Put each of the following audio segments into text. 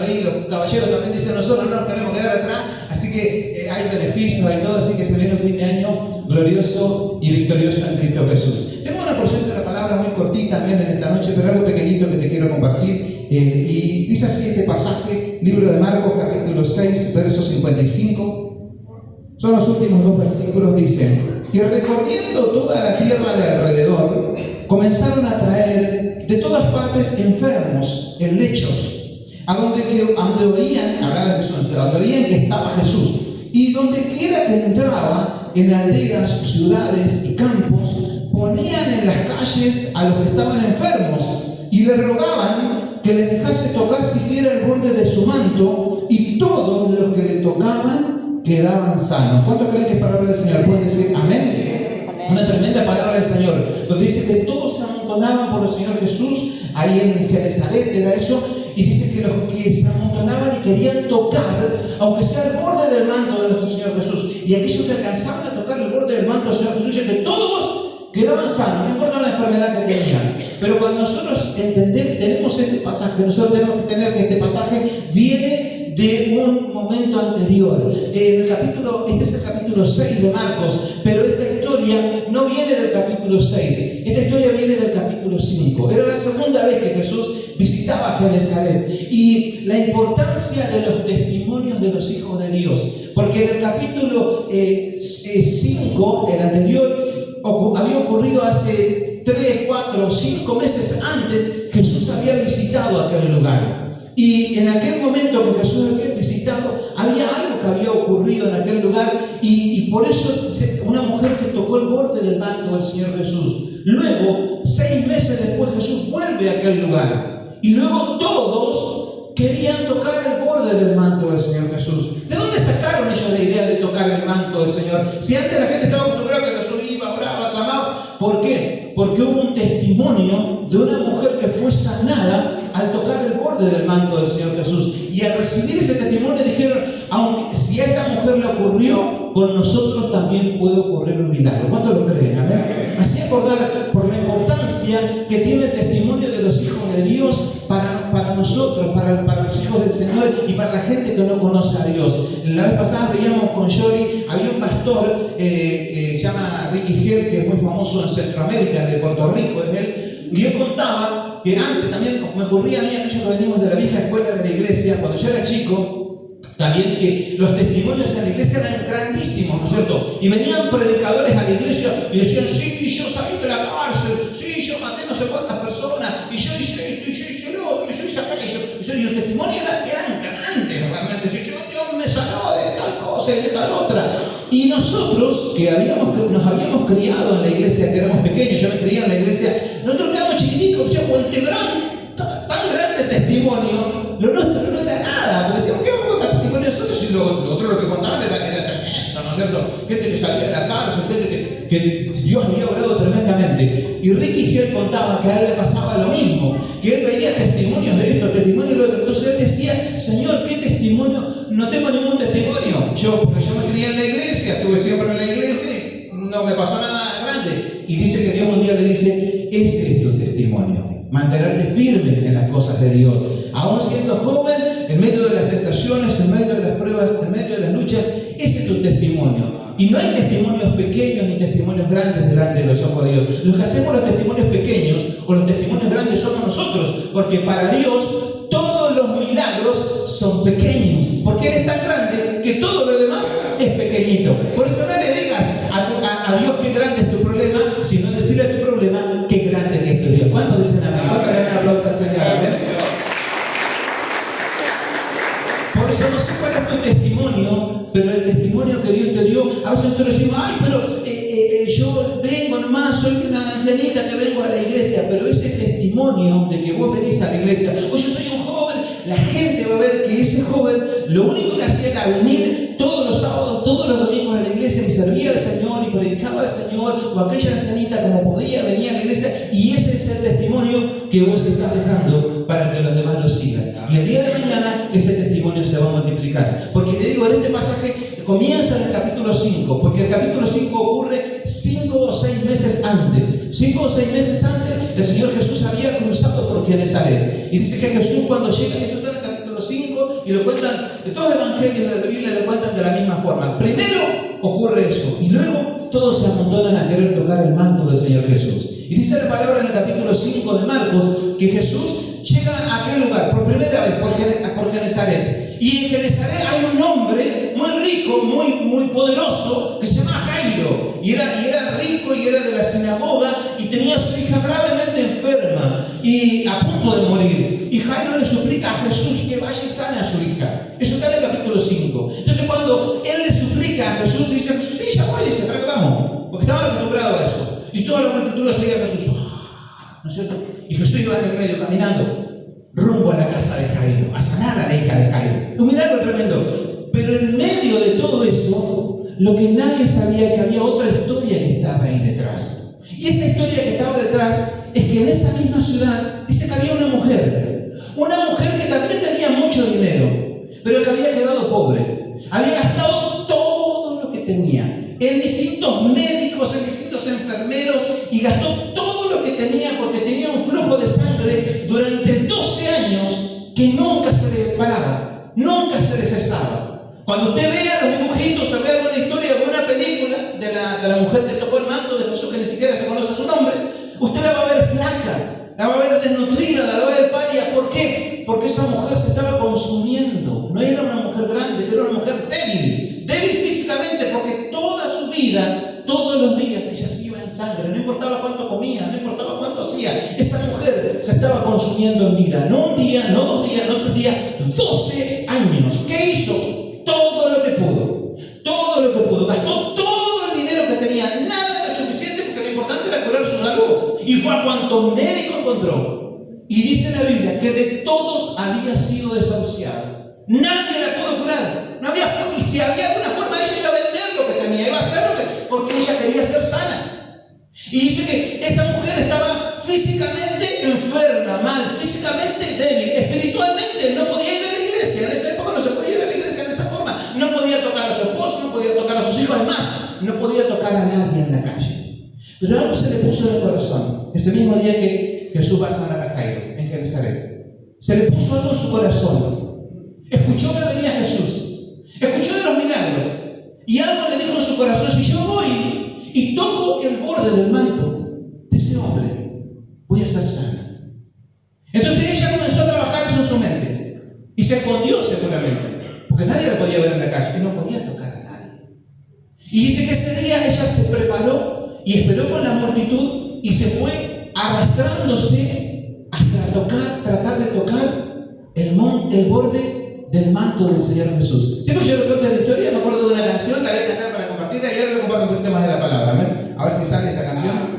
ahí los caballeros también dicen, nosotros no nos queremos quedar atrás, así que hay beneficios, hay todo, así que se viene un fin de año glorioso y victorioso en Cristo Jesús. Tengo una porción de la palabra muy cortita también en esta noche, pero algo pequeñito que te quiero compartir. Y dice así este pasaje, libro de Marcos, capítulo 6, verso 55. Son los últimos dos versículos, dice: y recorriendo toda la tierra de alrededor, comenzaron a traer de todas partes enfermos en lechos, a donde oían, hablaba de Jesús, donde oían que estaba Jesús, y donde quiera que entraba, en aldeas, ciudades y campos, ponían en las calles a los que estaban enfermos, y le rogaban que les dejase tocar siquiera el borde de su manto, y todos los que le tocaban quedaban sanos. ¿Cuántos creen que es palabra del Señor? ¿Pueden decir amén? Una tremenda palabra del Señor, donde dice que todos se amontonaban por el Señor Jesús, ahí en Genezaret era eso, y dice que los que se amontonaban y querían tocar, aunque sea el borde del manto de nuestro Señor Jesús, y aquellos que alcanzaban a tocar el borde del manto del Señor Jesús, y que todos quedaban sanos, no importa la enfermedad que tenían. Pero cuando nosotros tenemos este pasaje, nosotros tenemos que entender que este pasaje viene de un momento anterior. Este es el capítulo 6 de Marcos, pero esta historia no viene del capítulo 6, esta historia viene del capítulo 5. Era la segunda vez que Jesús visitaba Genezaret, y la importancia de los testimonios de los hijos de Dios, porque en el capítulo 5, el anterior, había ocurrido hace 3, 4, 5 meses antes. Jesús había visitado aquel lugar. Y en aquel momento que Jesús había visitado, había algo que había ocurrido en aquel lugar, y por eso una mujer que tocó el borde del manto del Señor Jesús. Luego, 6 meses después, Jesús vuelve a aquel lugar, y luego todos querían tocar el borde del manto del Señor Jesús. ¿De dónde sacaron ellos la idea de tocar el manto del Señor? Si antes la gente estaba acostumbrada a que Jesús iba, oraba, clamaba. ¿Por qué? Porque hubo un testimonio de una mujer que fue sanada al tocar el borde del manto del Señor Jesús. Y al recibir ese testimonio dijeron, aunque si a esta mujer le ocurrió, con nosotros también puede ocurrir un milagro. ¿Cuántos lo creen? Amén. Así acordar por la importancia que tiene el testimonio de los hijos de Dios para nosotros, para los hijos del Señor y para la gente que no conoce a Dios. La vez pasada veíamos con Jory, había un pastor que se llama Ricky Gell, que es muy famoso en Centroamérica, de Puerto Rico, es él, y él contaba que antes también me ocurría a mí, aquellos que venimos de la vieja escuela de la iglesia, cuando yo era chico, también que los testimonios en la iglesia eran grandísimos, ¿no es cierto? Y venían predicadores a la iglesia y decían, sí, yo salí de la cárcel, sí, yo maté no sé cuántas personas, y yo hice esto, y yo hice lo otro, y yo hice aquello. Y los testimonios eran grandes realmente. Dios me sanó de tal cosa y de tal otra. Y nosotros, que nos habíamos criado en la iglesia, que éramos pequeños, yo me crié en la iglesia, nosotros quedamos chiquititos, decíamos, este tan grande testimonio, lo nuestro no era nada, porque decíamos, ¿qué vamos a contar testimonio de nosotros? Y lo otro lo que contaban era tremendo, ¿no es cierto? Gente que salía de la cárcel, gente que Dios había obrado tremendamente. Y Ricky Gell contaba que a él le pasaba lo mismo, que él veía testimonios de esto, testimonios de lo otro. Entonces él decía, Señor, ¿qué testimonio? No tengo ningún testimonio. Porque yo me crié en la iglesia, estuve siempre en la iglesia, no me pasó nada grande. Y dice que Dios un día le dice, ese es tu testimonio. Mantenerte firme en las cosas de Dios. Aún siendo joven, en medio de las tentaciones, en medio de las pruebas, en medio de las luchas, ese es tu testimonio. Y no hay testimonios pequeños ni testimonios grandes delante de los ojos de Dios. Los que hacemos los testimonios pequeños o los testimonios grandes somos nosotros, porque para Dios todos los milagros son pequeños, porque Él es tan grande que todo lo demás es pequeñito. Por eso no le digas a Dios qué grande es tu problema, sino decirle a tu problema qué grande que es tu Dios. ¿Cuántos dicen amén? ¿Cuántos le dan aplausos al Señor? ¿Amén? Por eso no sé cuál es tu testimonio, pero el testimonio que Dios te dio, a veces nosotros decimos, ay, pero yo vengo nomás, soy una ancianita que vengo a la iglesia, pero ese testimonio de que vos venís a la iglesia, o yo soy un joven, la gente va a ver que ese joven lo único que hacía era venir todos los sábados, todos los domingos a la iglesia y servía al Señor y predicaba al Señor, o aquella ancianita como podía venía a la iglesia, y ese es el testimonio que vos estás dejando para que los demás lo sigan. Y el día de mañana ese testimonio se va a multiplicar. Porque te digo, en este pasaje comienza en el capítulo 5, porque el capítulo 5 ocurre 5 o 6 meses antes. 5 o 6 meses antes, el Señor Jesús había cruzado por Genezaret. Y dice que Jesús cuando llega, eso está en el capítulo capítulo 5, y lo cuentan, de todos los evangelios de la Biblia lo cuentan de la misma forma. Primero ocurre eso, y luego todos se amontonan a querer tocar el manto del Señor Jesús. Y dice la palabra en el capítulo 5 de Marcos que Jesús llega a aquel lugar por primera vez, por Genesaret. Y en Genesaret hay un hombre muy rico, muy poderoso, que se llama Jairo. Y era rico y era de la sinagoga y tenía a su hija gravemente enferma y a punto de morir. Y Jairo le suplica a Jesús que vaya y sane a su hija. Eso está en el capítulo 5. Entonces cuando él le suplica a Jesús, dice: Jesús, sí, ya voy, dice, ¿para qué vamos? Porque estaban acostumbrados a eso. Y toda la multitud lo seguía a Jesús. ¿No es cierto? Y Jesús iba en el medio caminando rumbo a la casa de Jairo, a sanar a la hija de Jairo. Un milagro tremendo. Pero en medio de todo eso, lo que nadie sabía es que había otra historia que estaba ahí detrás. Y esa historia que estaba detrás es que en esa misma ciudad dice que había una mujer que también tenía mucho dinero, pero que había quedado pobre. Había gastado todo lo que tenía en distintos médicos, en distintos enfermeros, y gastó todo lo que tenía porque tenía un flujo de sangre durante 12 años que nunca se le paraba, nunca se le cesaba. Cuando usted vea los dibujitos o vea alguna historia o una película de la mujer que tocó el manto de Jesús, que ni siquiera se conoce su nombre, usted la va a ver flaca, la va a ver desnutrida, la va a ver pálida. ¿Por qué? Porque esa mujer se estaba consumiendo. No era una mujer grande, era una mujer débil físicamente, porque toda su vida, todos los días ella se iba en sangre, no importaba cuánto comía, no importaba cuánto hacía. Esa mujer se estaba consumiendo en vida, no un día, no 2 días, no 3 días, 12 años. ¿Qué hizo? Todo lo que pudo, gastó todo el dinero que tenía, nada era suficiente porque lo importante era curar su salud, y fue a cuanto médico encontró. Y dice la Biblia que de todos había sido desahuciado, nadie la pudo curar, no había forma, y si había alguna forma ella iba a vender lo que tenía, iba a hacer porque ella quería ser sana. Y dice que esa mujer estaba físicamente enferma, mal, físicamente débil, espiritualmente no podía ir a la iglesia. En esa época no se podía ir a la iglesia de esa forma, no podía tocar a su esposo, no podía tocar a sus hijos, más, no podía tocar a nadie en la calle. Pero algo se le puso en el corazón, ese mismo día que Jesús va a sanar a Jairo en Genesaret. Se le puso algo en su corazón. Escuchó que venía Jesús, escuchó de los milagros, y algo le dijo en su corazón: si yo voy y toco el borde del manto de ese hombre, voy a ser sana. Entonces ella comenzó a trabajar eso en su mente y se escondió seguramente, porque nadie la podía ver en la calle y no podía tocar a nadie. Y dice que ese día ella se preparó y esperó con la multitud y se fue arrastrándose hasta tratar de tocar el borde del manto del Señor Jesús. Siempre yo recuerdo la historia, me acuerdo de una canción, la voy a cantar para compartirla, y ahora le comparto un poquito más de la palabra. ¿Amén? A ver si sale esta canción.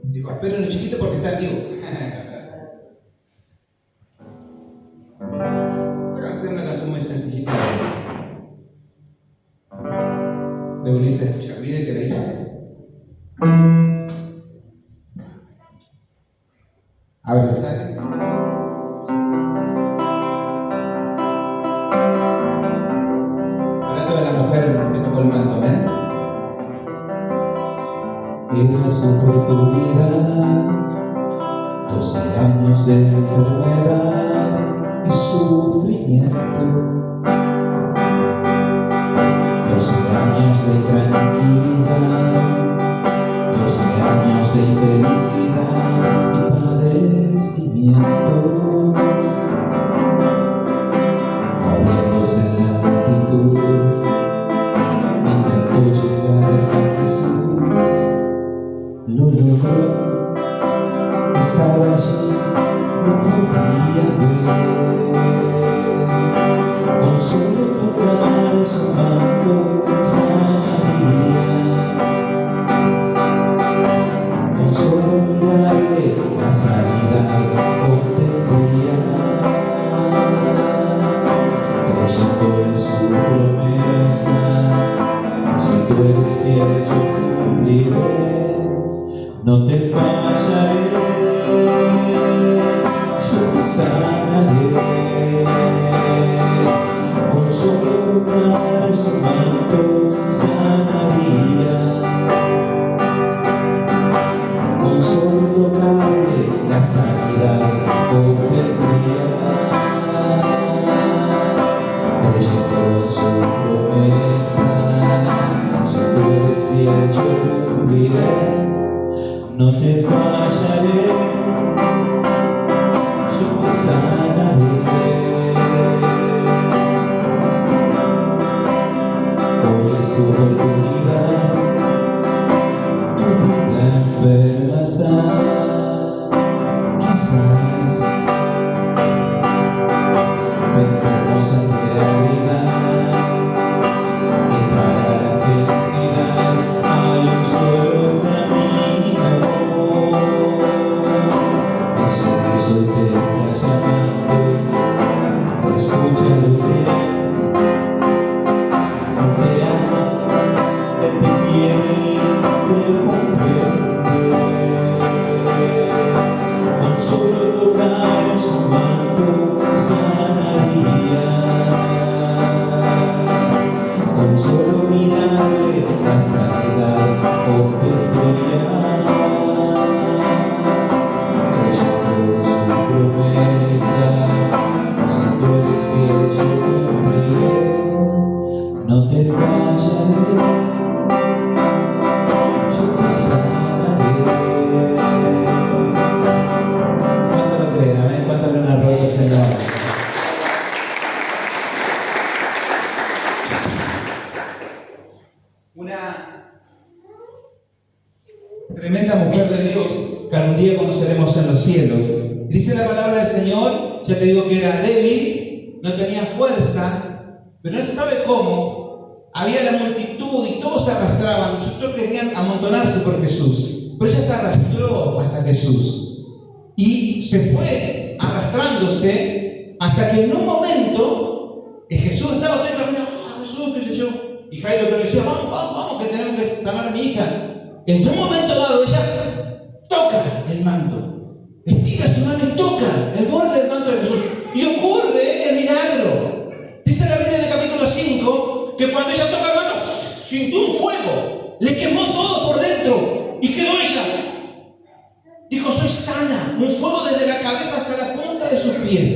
Digo, espérenlo chiquito porque está activo. La canción es una canción muy sencillita. De Ulises Jacqueline, que le hizo. A ver si sale. Hablando de la mujer que tocó el manto, ¿ven? Era su oportunidad, 12 años de enfermedad y sufrimiento, 12 años de tranquilidad, 12 años de infelicidad y padecimientos, moviéndose en la multitud, intentó llegar hasta Jesús. Lo logró, estaba allí, no podía ver. Con solo tocar su manto sanaría. tú eres fiel, yo cumpliré, no te fallaré, yo te sanaré. Con solo tocar su manto sanaría, con solo tocarle la sanidad obtendría. Creyendo en su promesa, si tú eres fiel yo cumpliré, no te fallaré, yo te sanaré. Hoy es tu oportunidad, tu vida enferma está. Quizás pensamos en realidad que para la felicidad hay un solo camino. Jesús hoy te está llamando, escúchalo bien. Él te ama, Él te quiere y te comprende. Con solo tocar su manto sanarías, con solo mirarle la sanidad obtendrías. Creyendo en su promesa, si tú eres fiel yo cumpliré, no te fallaré, yo te sanaré. ¿Cuánto lo creen? Amén. ¿Cuánto le una rosa al Señor? Una tremenda mujer de Dios que algún día conoceremos en los cielos. Dice la palabra del Señor, ya te digo que era débil, no tenía fuerza, pero no se sabe cómo. Había la multitud y todos se arrastraban, todos querían amontonarse por Jesús, pero ella se arrastró hasta Jesús y se fue arrastrándose hasta que en un momento Jesús estaba todo caminando, Jesús, qué sé yo, y Jairo que le decía, vamos, que tenemos que sanar a mi hija. En un momento dado ella toca el manto, estira su mano y toca el borde del manto de Jesús y ocurre el milagro. Dice la Biblia en el capítulo 5 que cuando ella toca el manto sintió un fuego, le quemó todo por dentro y quedó ella. Dijo, soy sana, un fuego desde la cabeza hasta la punta de sus pies.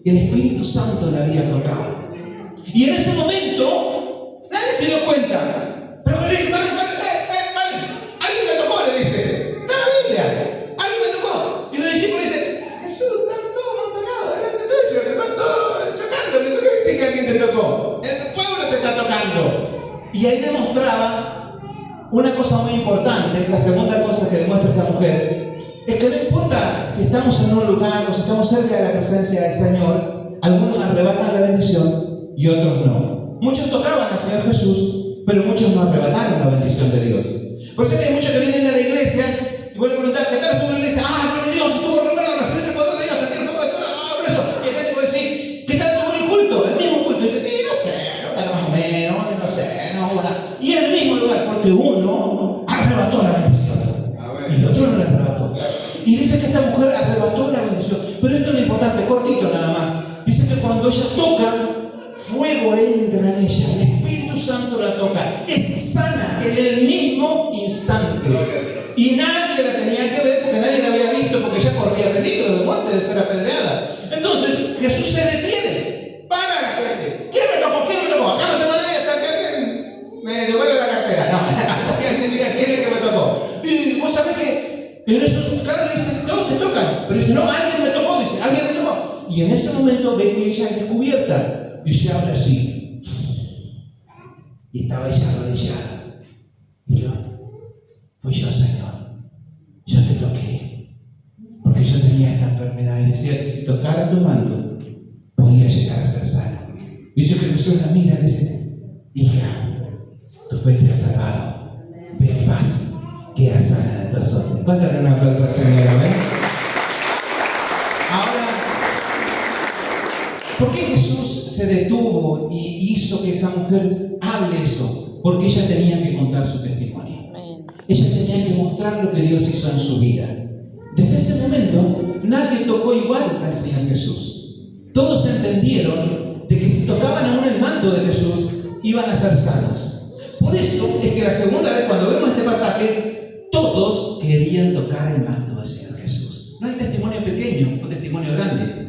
Y el Espíritu Santo la había tocado. Y en ese momento nadie se dio cuenta. Pero le dice, vale, alguien me tocó, le dice. Está en la Biblia, alguien me tocó. Y los discípulos dicen, Jesús, están todos amontonados delante tuyo, te están todos chocando. ¿Qué quiere decir que alguien te tocó? El pueblo te está tocando. Y ahí demostraba una cosa muy importante. La segunda cosa que demuestra esta mujer es que no importa si estamos en un lugar o si estamos cerca de la presencia del Señor, algunos arrebatan la bendición y otros no. Muchos tocaban al Señor Jesús, pero muchos no arrebataron la bendición de Dios. Por eso hay muchos que vienen a la iglesia y vuelven a preguntar, ¿qué tal estuvo en la iglesia? Pero Dios estuvo revelado, recibir el poder de Dios, sentir el fuego de Dios, por eso. Y hay gente que puede decir, ¿qué tal estuvo el culto? El mismo culto. Y dice, no sé, más o menos, no sé, no. Y el mismo lugar, porque uno arrebató la bendición y el otro no la arrebató. Y dice que esta mujer arrebató la bendición. Pero esto es lo importante, cortito nada más. Dice que cuando ella toca, fuego entra en ella, el Espíritu Santo la toca, es sana en el mismo instante. Y nadie la tenía que ver porque nadie la había visto, porque ella corría peligro de muerte, de ser apedreada. Entonces Jesús se detiene, para la gente. ¿Quién me tocó? ¿Quién me tocó? Acá no se puede hasta que alguien me devuelva la cartera. No, hasta que alguien diga quién es que me tocó. Y vos sabés que en esos caras le dicen, todos te tocan. Pero dice, no, alguien me tocó, dice, alguien me tocó. Y en ese momento ve que ella es descubierta y se abre así. Y estaba ella arrodillada. Y dice, fui yo, Señor. Yo te toqué. Porque yo tenía esta enfermedad y decía que si tocara tu manto, podía llegar a ser sano. Dice que Jesús la mira y dice, hija, tu fe te ha salvado. Ve en paz, queda sana de nosotros. Cuéntale un aplauso al Señor, amén. Ahora, ¿por qué Jesús se detuvo y hizo que esa mujer hable eso? porque ella tenía que contar su testimonio. Ella tenía que mostrar lo que Dios hizo en su vida. Desde ese momento, nadie tocó igual al Señor Jesús. Todos entendieron de que si tocaban aún el manto de Jesús, iban a ser sanos. Por eso es que la segunda vez, cuando vemos este pasaje, todos querían tocar el manto del Señor Jesús. No hay testimonio pequeño o testimonio grande.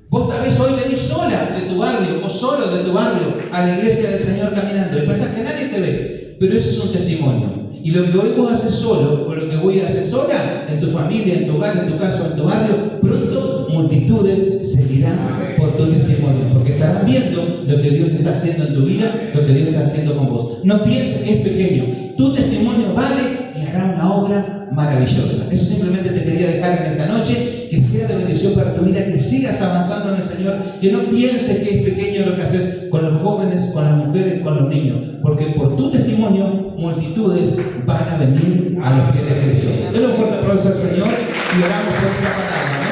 Vos tal vez hoy venís sola de tu barrio o solo de tu barrio a la iglesia del Señor caminando y pensás que nadie te ve, pero eso es un testimonio. Y lo que hoy vos haces solo, o lo que voy a hacer sola, en tu familia, en tu hogar, en tu casa, en tu barrio, pronto multitudes seguirán por tu testimonio, porque estarán viendo lo que Dios está haciendo en tu vida, lo que Dios está haciendo con vos. No pienses que es pequeño. Tu testimonio vale y hará una obra maravillosa. Eso simplemente te quería dejar en esta noche, que sea de bendición para tu vida, que sigas avanzando en el Señor, que no pienses que es pequeño lo que haces con los jóvenes, con las mujeres, con los niños, porque por tu testimonio multitudes van a venir a los pies de Cristo. Denle un fuerte aplauso al Señor y oramos por esta palabra.